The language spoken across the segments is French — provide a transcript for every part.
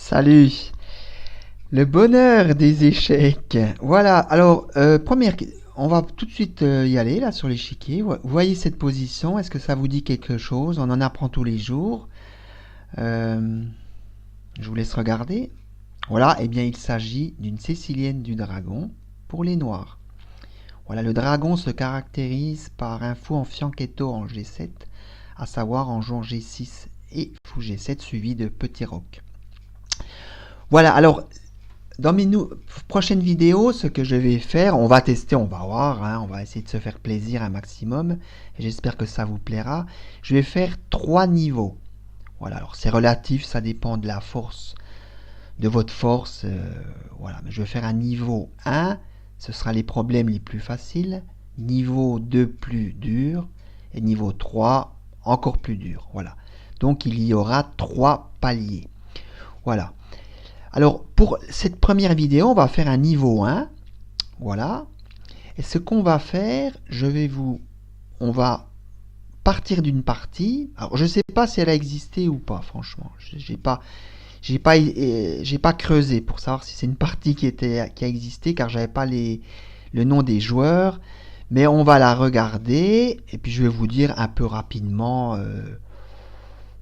Salut. Le bonheur des échecs. Voilà, alors, on va tout de suite y aller là sur l'échiquier. Vous voyez cette position, est-ce que ça vous dit quelque chose? On en apprend tous les jours. Euh, je vous laisse regarder. Voilà, eh bien il s'agit d'une Sicilienne du dragon pour les noirs. Voilà, le dragon se caractérise par un fou en fianchetto en G7, à savoir en jouant G6 et fou G7 suivi de petit roc. Voilà, alors dans mes prochaines vidéos, ce que je vais faire, on va tester, on va voir, hein, on va essayer de se faire plaisir un maximum. J'espère que ça vous plaira. Je vais faire 3 niveaux. Voilà, alors c'est relatif, ça dépend de la force, de votre force. Voilà, mais je vais faire un niveau 1, ce sera les problèmes les plus faciles. Niveau 2 plus dur. Et niveau 3 encore plus dur. Voilà. Donc il y aura 3 paliers. Voilà. Alors, pour cette première vidéo, on va faire un niveau 1. Voilà. Et ce qu'on va faire, on va partir d'une partie. Alors, je ne sais pas si elle a existé ou pas, franchement. J'ai pas creusé pour savoir si c'est une partie qui a existé, car j'avais pas le nom des joueurs. Mais on va la regarder, et puis je vais vous dire un peu rapidement...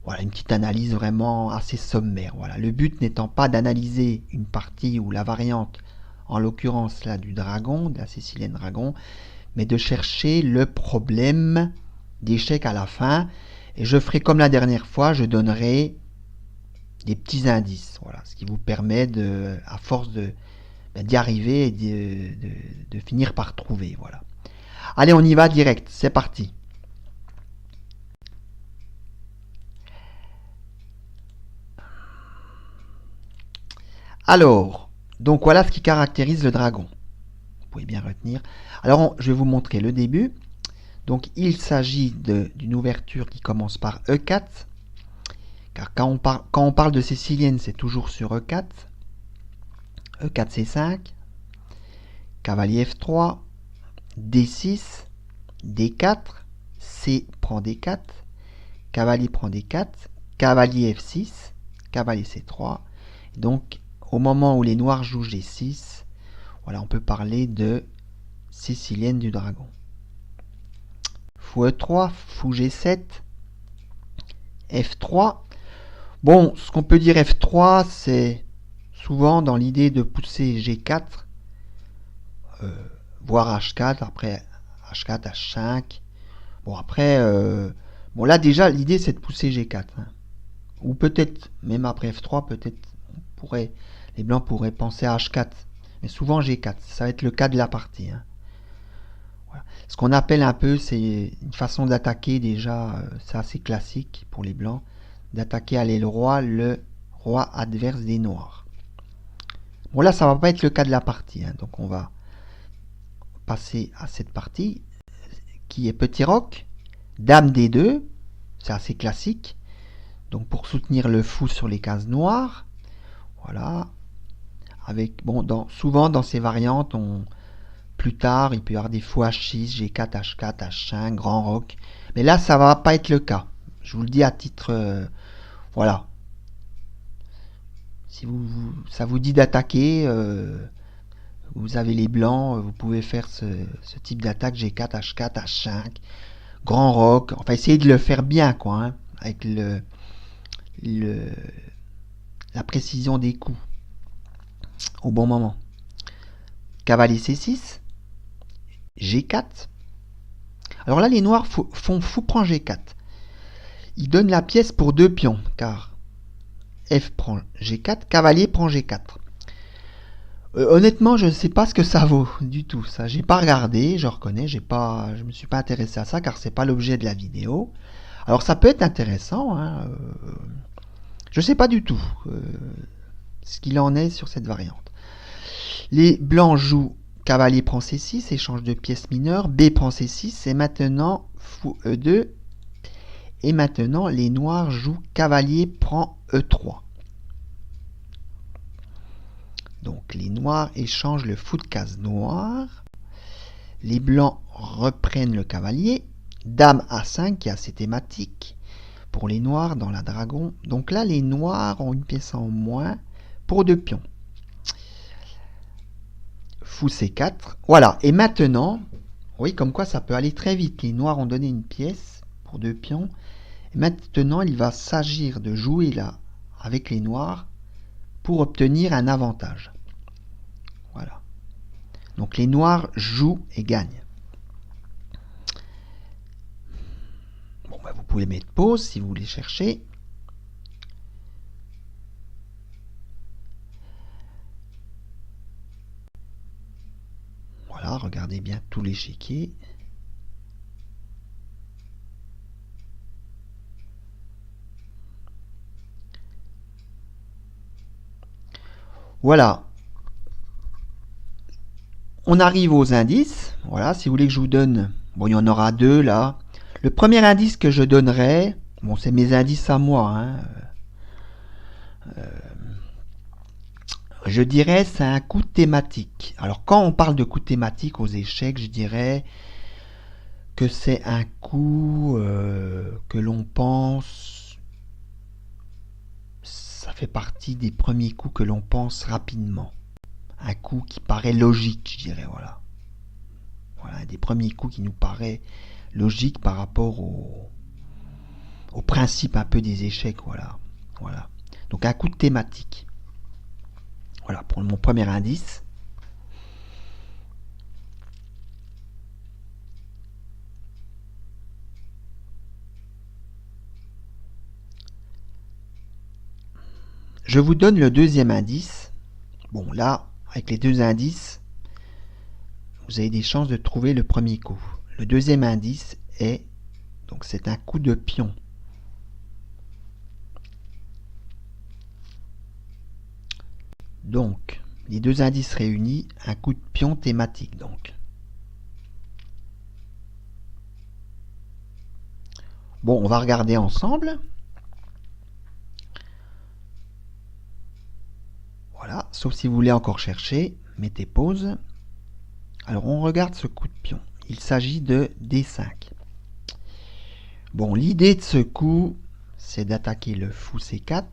voilà, une petite analyse vraiment assez sommaire. Voilà. Le but n'étant pas d'analyser une partie ou la variante, en l'occurrence là du dragon, de la Sicilienne dragon, mais de chercher le problème d'échec à la fin. Et je ferai comme la dernière fois, je donnerai des petits indices. Voilà, ce qui vous permet à force d'y arriver et de finir par trouver. Voilà. Allez, on y va direct. C'est parti. Alors, donc voilà ce qui caractérise le dragon. Vous pouvez bien retenir. Alors, je vais vous montrer le début. Donc, il s'agit d'une ouverture qui commence par E4. Car quand on parle de sicilienne, c'est toujours sur E4. E4, C5. Cavalier F3. D6. D4. C prend D4. Cavalier prend D4. Cavalier F6. Cavalier C3. Donc, au moment où les noirs jouent G6, voilà, on peut parler de Sicilienne du dragon. Fou E3, fou G7, F3. Bon, ce qu'on peut dire F3, c'est souvent dans l'idée de pousser G4, voire H4, après H4, H5. Bon, après, bon là déjà, l'idée c'est de pousser G4. Hein. Ou peut-être, même après F3, peut-être, les blancs pourraient penser à H4. Mais souvent G4, ça va être le cas de la partie. Hein. Voilà. Ce qu'on appelle un peu, c'est une façon d'attaquer déjà, c'est assez classique pour les blancs, d'attaquer à l'aile roi le roi adverse des noirs. Bon là, ça va pas être le cas de la partie, hein, donc on va passer à cette partie qui est petit roc, dame D2, c'est assez classique. Donc pour soutenir le fou sur les cases noires, voilà. Avec, bon, souvent dans ces variantes, plus tard, il peut y avoir des fous H6, G4, H4, H5, grand roc. Mais là, ça va pas être le cas. Je vous le dis à titre... voilà. Si ça vous dit d'attaquer, vous avez les blancs, vous pouvez faire ce type d'attaque G4, H4, H5, grand roc. Enfin, essayez de le faire bien, quoi, hein, avec la précision des coups au bon moment. Cavalier C6, G4. Alors là, les noirs font fou prend G4. Ils donnent la pièce pour 2 pions, car F prend G4, cavalier prend G4. Honnêtement, je ne sais pas ce que ça vaut du tout. Ça, j'ai pas regardé, je reconnais, je me suis pas intéressé à ça, car c'est pas l'objet de la vidéo. Alors ça peut être intéressant, hein, je sais pas du tout ce qu'il en est sur cette variante. Les blancs jouent cavalier prend C6, échange de pièces mineures, B prend C6, et maintenant fou E2, et maintenant les noirs jouent cavalier prend E3. Donc les noirs échangent le fou de case noire, les blancs reprennent le cavalier, dame A5 qui est assez thématique pour les noirs dans la dragon. Donc là les noirs ont une pièce en moins, pour 2 pions. Fou C4. Voilà. Et maintenant, oui, comme quoi ça peut aller très vite. Les noirs ont donné une pièce pour 2 pions. Et maintenant, il va s'agir de jouer là avec les noirs pour obtenir un avantage. Voilà. Donc les noirs jouent et gagnent. Bon, bah, vous pouvez mettre pause si vous voulez chercher. Voilà, regardez bien tout l'échiquier. Voilà. On arrive aux indices. Voilà, si vous voulez que je vous donne... Bon, il y en aura 2 là. Le premier indice que je donnerai... Bon, c'est mes indices à moi. Hein. Je dirais c'est un coup thématique. Alors, quand on parle de coup thématique aux échecs, je dirais que c'est un coup que l'on pense... Ça fait partie des premiers coups que l'on pense rapidement. Un coup qui paraît logique, je dirais, voilà. Voilà, un des premiers coups qui nous paraît logique par rapport au principe un peu des échecs, voilà. Voilà. Donc un coup de thématique. Voilà, pour mon premier indice. Je vous donne le deuxième indice. Bon, là, avec les 2 indices, vous avez des chances de trouver le premier coup. Le deuxième indice est, donc c'est un coup de pion. Donc, les 2 indices réunis, un coup de pion thématique, donc. Bon, on va regarder ensemble. Voilà, sauf si vous voulez encore chercher, mettez pause. Alors, on regarde ce coup de pion. Il s'agit de D5. Bon, l'idée de ce coup, c'est d'attaquer le fou C4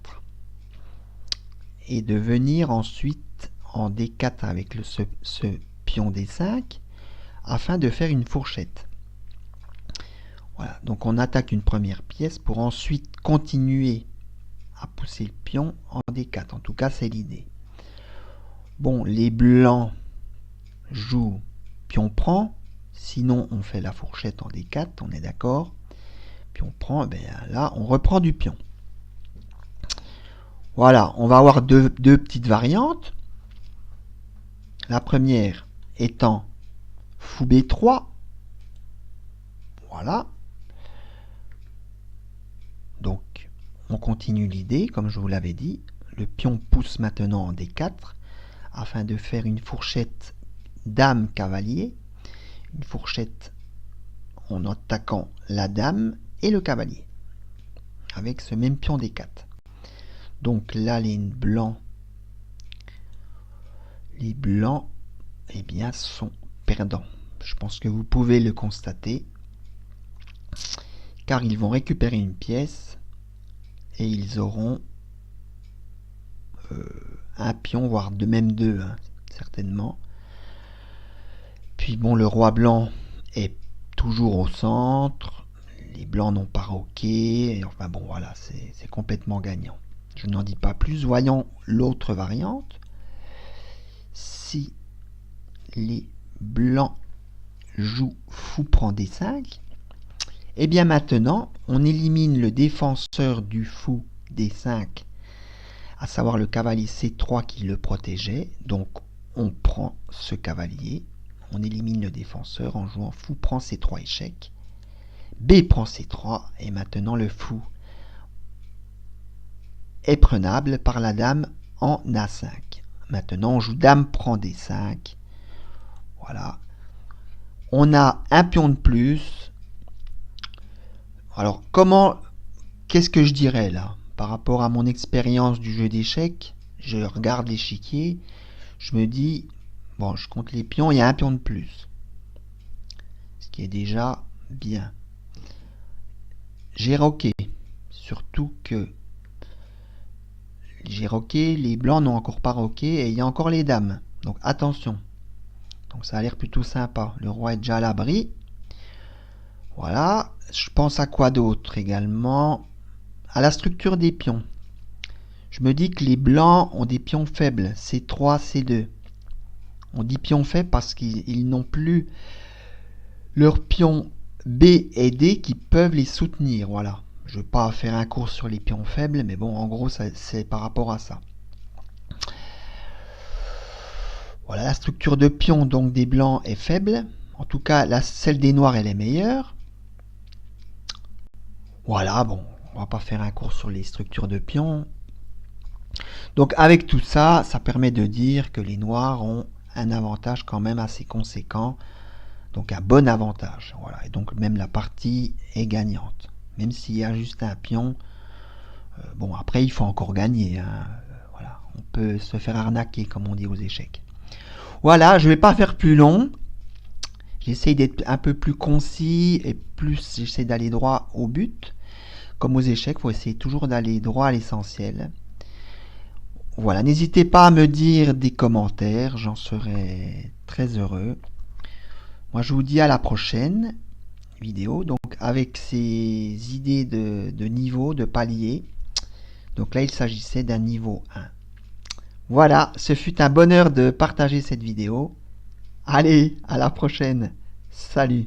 et de venir ensuite en D4 avec ce pion D5 afin de faire une fourchette. Voilà, donc on attaque une première pièce pour ensuite continuer à pousser le pion en D4. En tout cas, c'est l'idée. Bon, les blancs jouent pion prend, sinon on fait la fourchette en D4, on est d'accord. Puis on prend, ben là, on reprend du pion. Voilà, on va avoir deux petites variantes. La première étant fou B3. Voilà. Donc, on continue l'idée, comme je vous l'avais dit. Le pion pousse maintenant en D4 afin de faire une fourchette dame-cavalier. Une fourchette en attaquant la dame et le cavalier. Avec ce même pion D4. Donc là, les blancs, eh bien, sont perdants. Je pense que vous pouvez le constater, car ils vont récupérer une pièce et ils auront un pion, voire de même 2, hein, certainement. Puis bon, le roi blanc est toujours au centre. Les blancs n'ont pas roqué. Enfin bon, voilà, c'est complètement gagnant. Je n'en dis pas plus. Voyons l'autre variante. Si les blancs jouent fou prend D5, et bien maintenant, on élimine le défenseur du fou D5, à savoir le cavalier C3 qui le protégeait. Donc on prend ce cavalier, on élimine le défenseur en jouant fou prend C3 échec. B prend C3 et maintenant le fou est prenable par la dame en A5. Maintenant on joue dame prend D5. Voilà. On a un pion de plus. Alors qu'est-ce que je dirais là par rapport à mon expérience du jeu d'échecs? Je regarde l'échiquier, je me dis, bon, je compte les pions, il y a un pion de plus. Ce qui est déjà bien. J'ai roqué, surtout que j'ai roqué, les blancs n'ont encore pas roqué et il y a encore les dames. Donc attention. Donc ça a l'air plutôt sympa. Le roi est déjà à l'abri. Voilà. Je pense à quoi d'autre également? À la structure des pions. Je me dis que les blancs ont des pions faibles. C3, C2. On dit pions faibles parce qu'ils n'ont plus leurs pions B et D qui peuvent les soutenir. Voilà. Je ne vais pas faire un cours sur les pions faibles, mais bon, en gros, c'est par rapport à ça. Voilà, la structure de pion donc des blancs est faible. En tout cas, celle des noirs, elle est meilleure. Voilà, bon, on va pas faire un cours sur les structures de pions. Donc avec tout ça, ça permet de dire que les noirs ont un avantage quand même assez conséquent. Donc un bon avantage. Voilà, et donc même la partie est gagnante. Même s'il y a juste un pion. Bon, après, il faut encore gagner. Hein. Voilà, on peut se faire arnaquer, comme on dit aux échecs. Voilà, je ne vais pas faire plus long. J'essaye d'être un peu plus concis et plus j'essaie d'aller droit au but. Comme aux échecs, il faut essayer toujours d'aller droit à l'essentiel. Voilà, n'hésitez pas à me dire des commentaires, j'en serai très heureux. Moi, je vous dis à la prochaine vidéo, donc avec ces idées de niveau, de palier. Donc là, il s'agissait d'un niveau 1. Voilà, ce fut un bonheur de partager cette vidéo. Allez, à la prochaine. Salut.